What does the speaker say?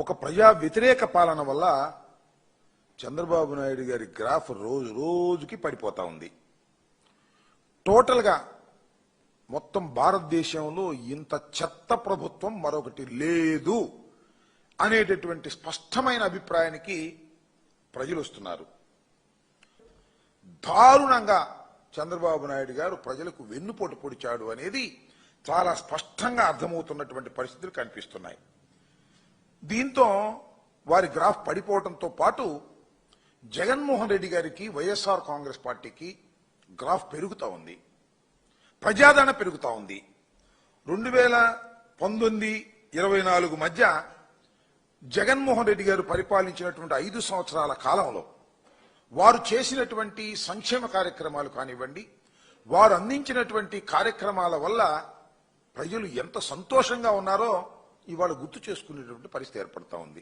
ఒక ప్రజా వ్యతిరేక పాలన వల్ల చంద్రబాబు నాయుడు గారి గ్రాఫ్ రోజు రోజుకి పడిపోతా ఉంది. టోటల్గా మొత్తం భారతదేశంలో ఇంత చెత్త ప్రభుత్వం మరొకటి లేదు అనేటటువంటి స్పష్టమైన అభిప్రాయానికి ప్రజలు వస్తున్నారు. దారుణంగా చంద్రబాబు నాయుడు గారు ప్రజలకు వెన్నుపోటు పొడిచాడు అనేది చాలా స్పష్టంగా అర్థమవుతున్నటువంటి పరిస్థితులు కనిపిస్తున్నాయి. దీంతో వారి గ్రాఫ్ పడిపోవడంతో పాటు జగన్మోహన్ రెడ్డి గారికి వైఎస్ఆర్ కాంగ్రెస్ పార్టీకి గ్రాఫ్ పెరుగుతూ ఉంది, ప్రజాదరణ పెరుగుతూ ఉంది. 2019-24 మధ్య జగన్మోహన్ రెడ్డి గారు పరిపాలించినటువంటి 5 సంవత్సరాల కాలంలో వారు చేసినటువంటి సంక్షేమ కార్యక్రమాలు కానివ్వండి, వారు అందించినటువంటి కార్యక్రమాల వల్ల ప్రజలు ఎంత సంతోషంగా ఉన్నారో ఇవాళ గుర్తు చేసుకునేటువంటి పరిస్థితి ఏర్పడతా ఉంది.